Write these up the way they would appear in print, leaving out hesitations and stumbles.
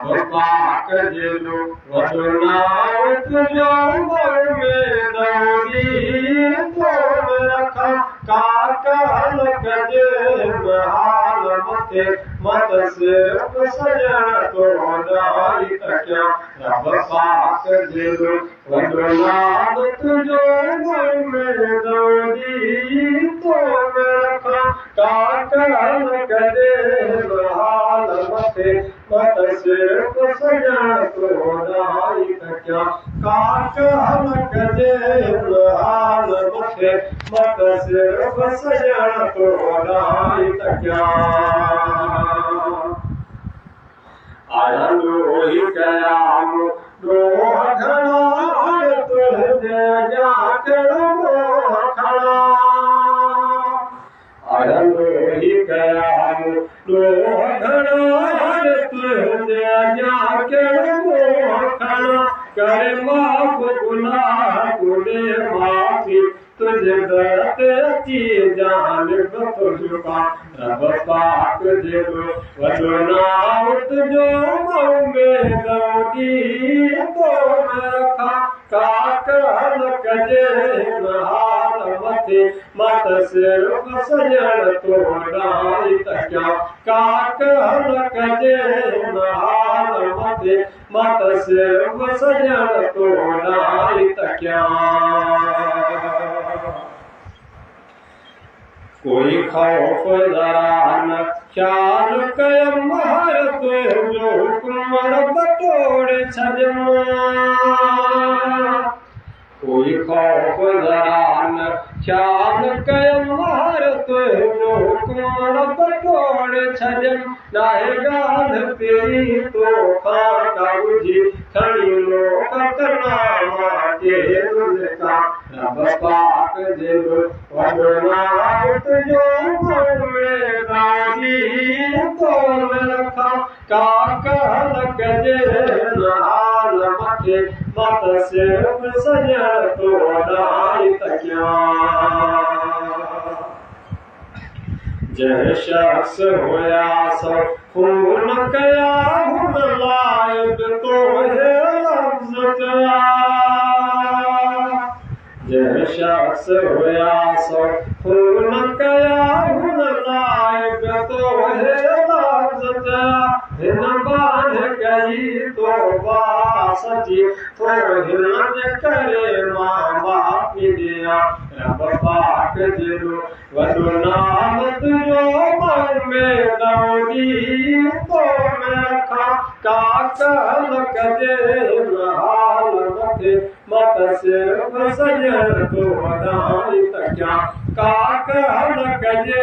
पाक जेलो वॾो नाम तुंहिंजो मन में दौड़ी तोड़ रखां काक हलक जे हाल मथे मत सिर्फ़ सजण तो ॾाई तकियां रब पाक जेलो वॾो नाम तुंहिंजो मन में दौड़ी तोड़ रखां काक हलक जे हाल मथे मत सिर्फ़ सजण तो ॾाई तकियां काक हलक जे हाल मथे मत सिर्फ़ सजण तो ॾाई तकियां आयंदो ही कयाम ॾोह घणा तुंहिंजे जाचणो खणा आयंदो ही कयाम ॾोह घणा तुंहिंजे जाचणो खणा करे माफ़ गुनाह गुने माफ़ी तुझे दर ते अची जानिब थो झुकां रब पाक जेको वॾो नाम तुंहिंजो मन में दौड़ी तोड़ रखां काक हलक जे हाल मथे मत सिर्फ़ सजण तो ॾाई तकियां काक हलक जे हाल मथे मत सिर्फ़ सजण तो ॾाई तकियां कोई खौफ ज़रा न ख़्याल कयम हर तुंहिंजो हुक्म रब तोड़े छॾियमि कोई खौफ ज़रा न ख़्याल कयम हर तुंहिंजो हुक्म रब तोड़े छॾियमि नाहे ॻाल्हि तेरी तोखां का बुझी खणी लोक करनामा के रुलका रब पाक जेको वॾो नाम तुंहिंजो मन में दौड़ी तोड़ रखां काक हलक जे हाल मथे मत सिर्फ़ सजण तो ॾाई तकियां जंहिं शख़्स हुया सो खून कया हुन लाइ बि तोहे लफ़्ज़ कया जंहिं शख़्स हुया सो खून कया हुन लाइ बि तोहे लफ़्ज़ कया हिन बांध कई तौबा सची तो हिन जे करे मां माफ़ी ॾियां रब पाक जेको वॾो नाम तुंहिंजो मन में दौड़ी तोड़ रखां काक हलक जे हाल मथे मत सिर्फ़ सजण तो ॾाई तकियां काक हलक जे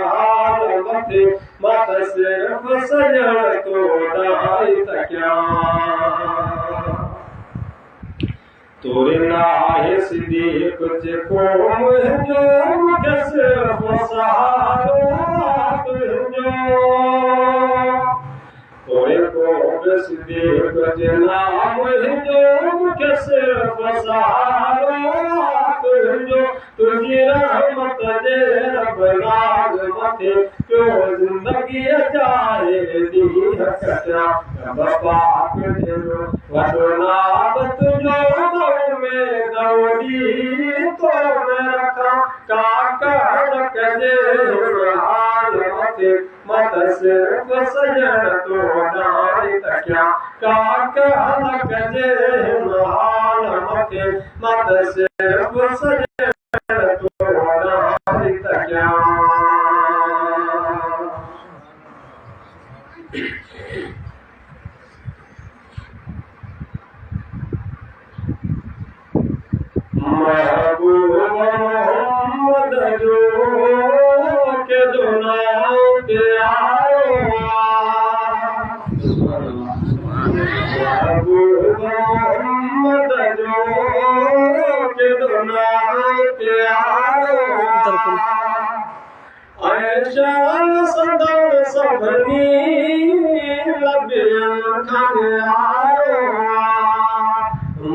हाल मथे मत सिर्फ़ सजण तो ॾाई तकियां तोरे नाहे सिदीक़ जेको मुंहिंजो मूंखे सिर्फ़ सहारो तुंहिंजो तोरे को बि सिदीक़ जे नाम मुंहिंजो मूंखे सिर्फ़ सहारो तुंहिंजो तुंहिंजी रहमत जे रब नाज़ मथे पियो ज़िंदगीअ जाए ॾींहं कटिया रब पाक जेको वॾो नाम तुंहिंजो मन में दौड़ी तोड़ रखां काक हलक जे हाल मथे मत सिर्फ़ सजण तो ॾाई तकियां काक हलक जे हाल मथे मत सिर्फ़ सजण तो ॾाई तकियां महबूब मोहम्मद जो के दुनाओं के आयो महबूब मोहम्मद जो के दुनाओं के आयो ऐशान सदन सभनी लबियन खाने आयो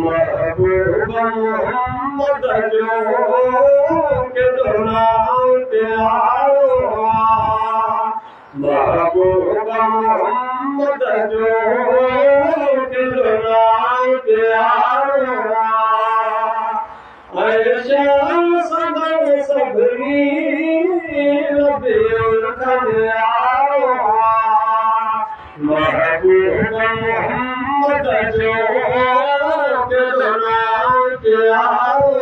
महबूब मोहम्मद जो के दुनाओं के आयो महबूब मोहम्मद जो शान सदन सभनी लबियन खनियारो महबूब मोहम्मद जो के नाम प्यारो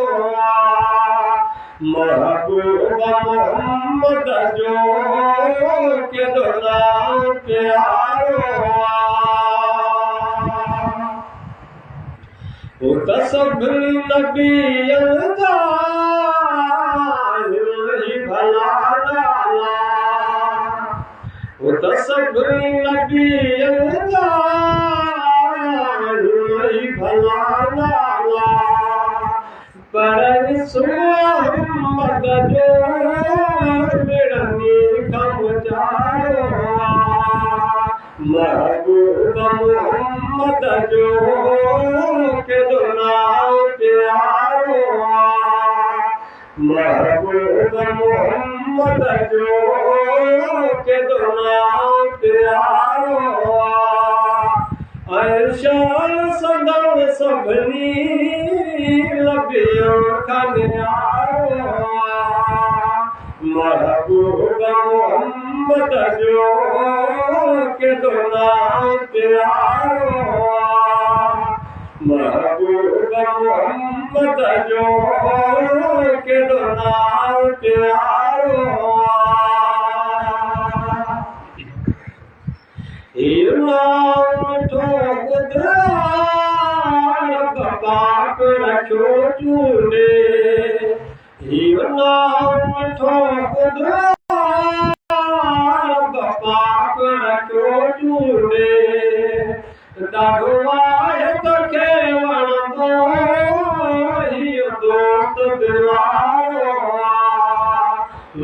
महबूब मोहम्मद जो के नाम प्यारो सभनी नबियन दा भला नाला सभनी नबियन दा भला नाला पर मोहम्मद जो मिड़नी कम जायो महबूब मोहम्मद जो के नाम प्यारो महबूब मोहम्मद जो के नाम प्यारो शान सदन सभनी लबियन खनियारो महबूब मोहम्मद जो के नाम प्यारो महबूब मोहम्मद जो के नाम प्यारो नाम ठोक पाक रखो चूड़े नाम ठोक पाक रखो चूड़े दागवाए तके वणंदो हियो दोस्त दिलारो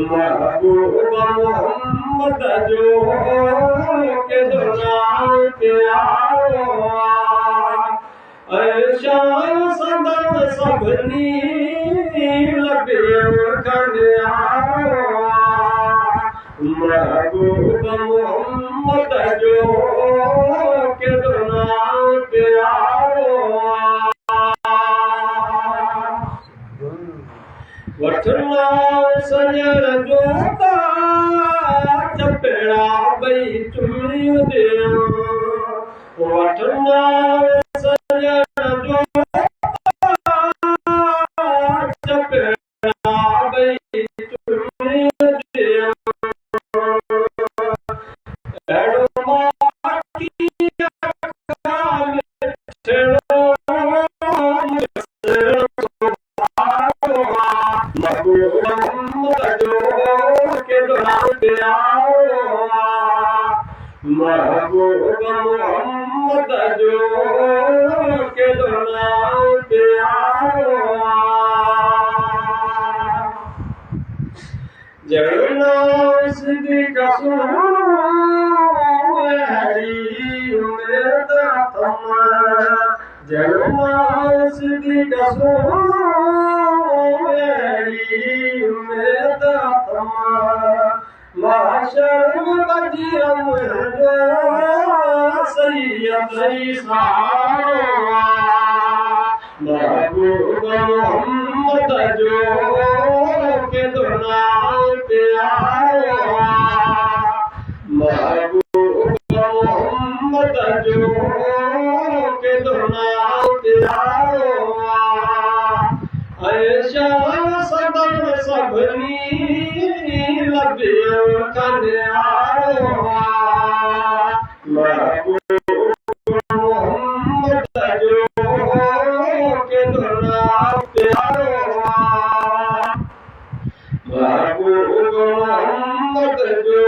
महबूब मोहम्मद जो के नाम प्यारो शान सदन सभनी लबियन खनियारो महबूब मोहम्मद जो के नाम प्यारो वठना सजर जोता चपेड़ा बई चुमी दे वठना सजर जोता चपेड़ा बई चुमी दे महबूब मोहम्मद जो के नाम प्यारो जड़ना सिद्दीक़ हरी उम्मीद तमा जड़ना सिद्दीक़ हरी उम्मीद तमा महशर बजियम जो सैयद सारो महबूब मोहम्मद जो के नाम प्यारो महबूब मोहम्मद जो के नाम प्यारो शान सदन सभनी लबियन खनियारो महबूब मोहम्मद जो के नाम प्यारो महबूब मोहम्मद जो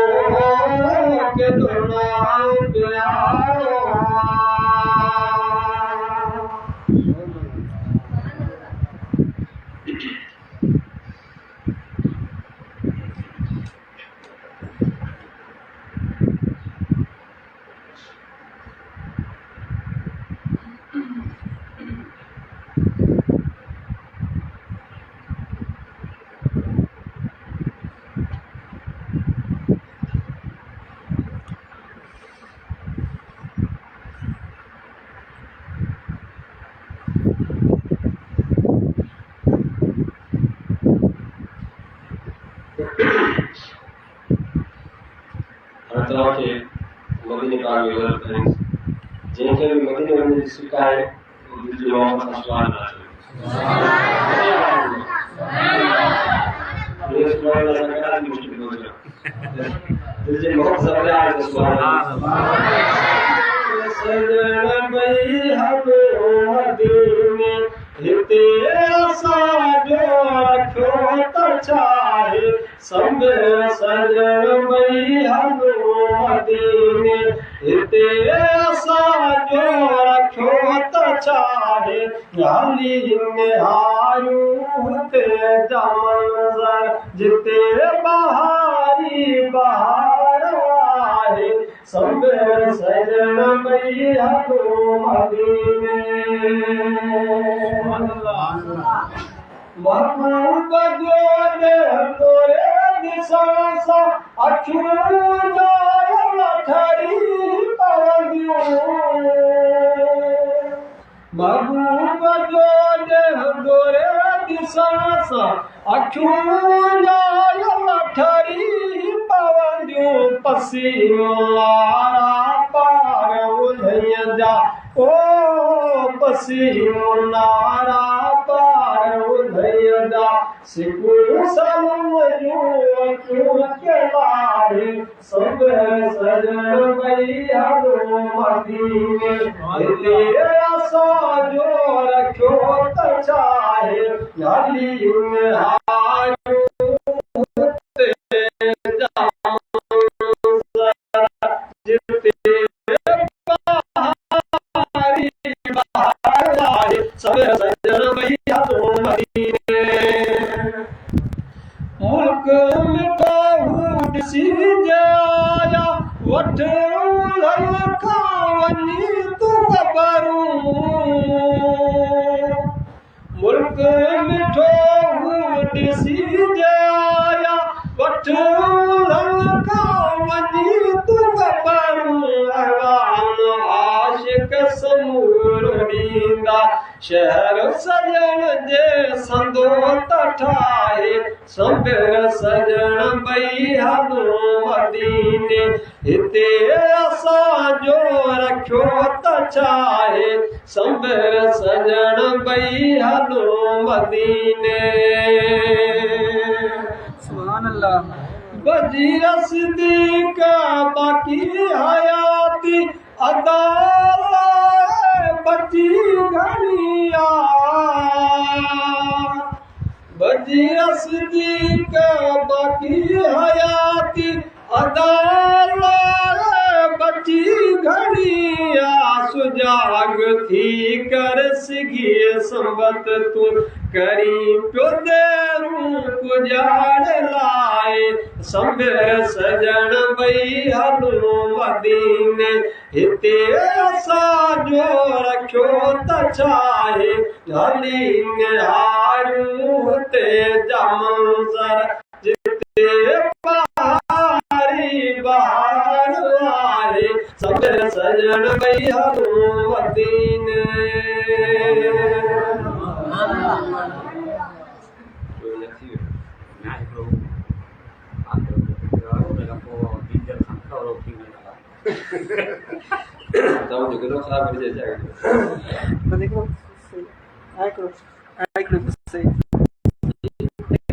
के नाम प्यारो बाग में करें जिनके भी मदीने में सिखाए दिल मोहम्मद अस्मान ये सुभान अल्लाह का मुश्किल हो गया दिल मोहम्मद सल्लल्लाहु अलैहि वसल्लम सजन भई हम मदीने हिते असां जो रखो त चाहे सब सजन भई हम मदीने हिते असां जो रखो त चाहे हाली निहारूं ते जामनज़र जिते बहारी बहार आहे सब सजन भई हम मदीने महबूब जो दे तोरे दिसण सां अखियूं लाल ठरी पवंदियूं महबूब जो दे तोरे दिसण सां अखियूं लाल ठरी पवंदियूं पसीनो वारा पार उलझ जा ओ पसीनो नारा पार उलझ जा सिकू समझूं के लारे सब सजन भई हम मदीने हिते असां जो रखियो त चाहे हाली निहारूं ते जिते बहारी बहार आहे सब सजन भई हम मदीने मुल्क मिठो ॾिसी आया वठ खां वञी तूं ख़बरूं मुल्क मिठो ॾिसी आया वठ खां वञी तूं ख़बरूं आशिक समूर ॾींदा शहर सजण जे संदो त ठाहे सब सजन भई हम मदीने हिते असां जो रखियो त चाहे सब सजन भई हम मदीने सुभान अल्लाह बजी रसदीक बाकी हयाती अदाला बची घड़िया बजी रसदीक बाकी हयाती अदाला बची घड़िया सुजाग थी कर सिगी संबत तू करी पियो देरूं पुजाड़ लाए सब सजन भई हम मदीने हिते असां जो रखियो त चाहे हाली निहारूं ते जामनज़र जिते बहारी बहार आहे सब सजन भई हम मदीने tahu juga dong salah berjaya gitu. Tadi aku selesai.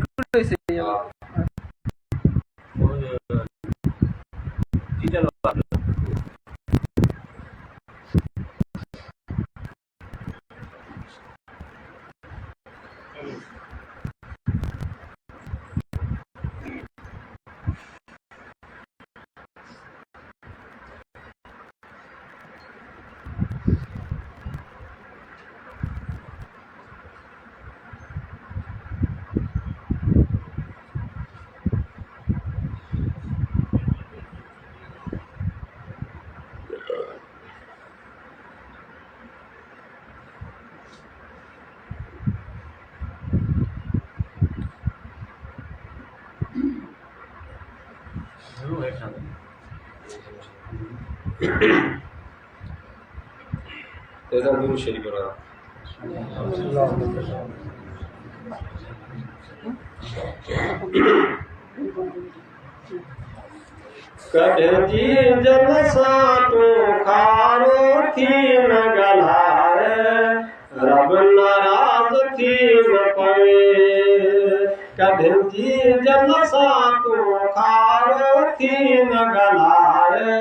Aku selesai ya. Tidak lupa. Teza Guru Sharif bana. कढजी जल सां तूं खारो थी न ॻाल्हाए रब नाराज़ थी न पवे कढजी जल सां तूं खारो थी न ॻाल्हाए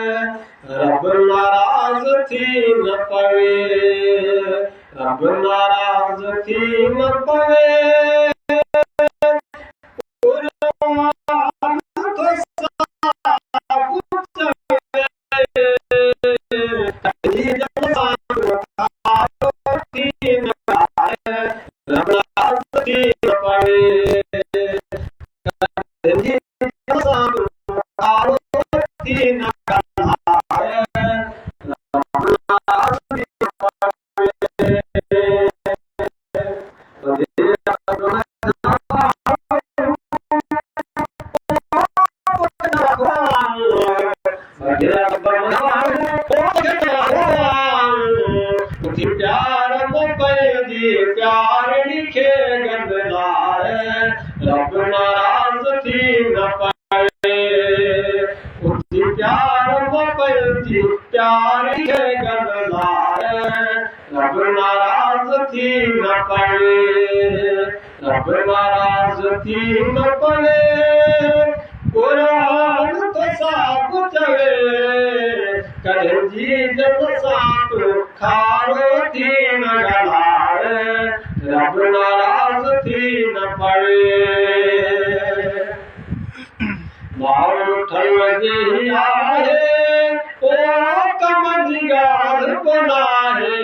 रब नाराज़ थी न पवे रब नाराज़ थी न पवे प्यार पंहिंजी प्यारणी खे गंदलाए रब नाराज़ थी न पवे प्यार पंहिंजी प्यारणी खे गंदलाए रब नाराज़ थी न पवे रब नाराज़ थी न पवे क़ुरान तो साफ़ चवे कढजी जल सां तूं खारो थी न ॻाल्हाए रब नाराज़ थी न पवे माण्हू ठही आहे कम जी ॻाल्हि कोन आहे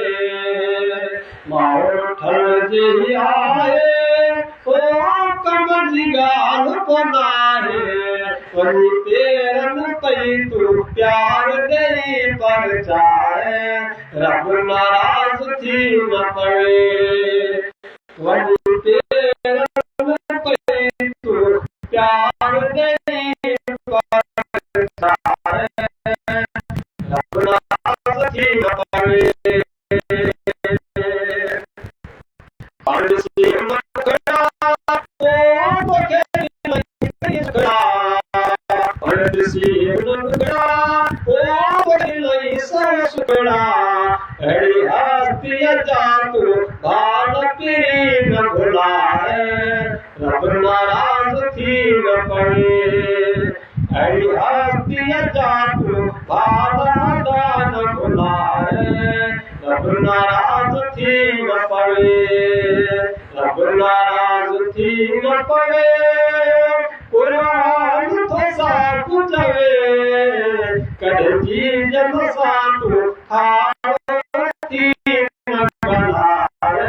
माण्हू ठही आहे कम जी ॻाल्हि कोन आहे वञी पेरनि पई तूं प्यार ॾेई परचाए रब नाराज़ थी न पवे वञी पेरनि पई तूं प्यार ॾेई परचाए रब नाराज़ थी न पवे अहिड़ी हस्तीअ जा तूं बाल पीरी न घुलाए रब नाराज़ थी न पवे अहिड़ी हस्तीअ जा तूं बाल न घुलाए रब नाराज़ थी न पवे रब नाराज़ थी न पवे क़ुरान तो साफ़ चवे कढजी जल सां तूं खारो थी न ॻाल्हाए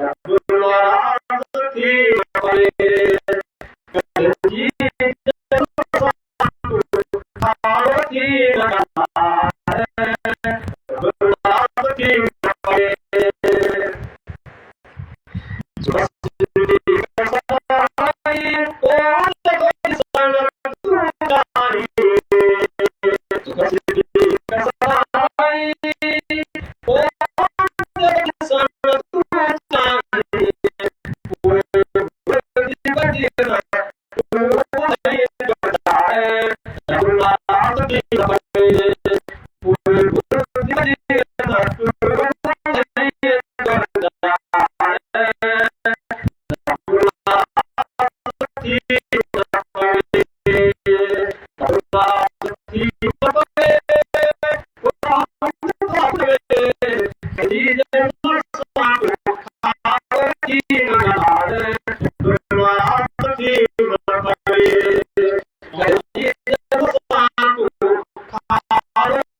रब नाराज़ थी न पवे कढजी जल सां तूं खारो थी न ॻाल्हाए रब नाराज़ थी न पवे Yeah.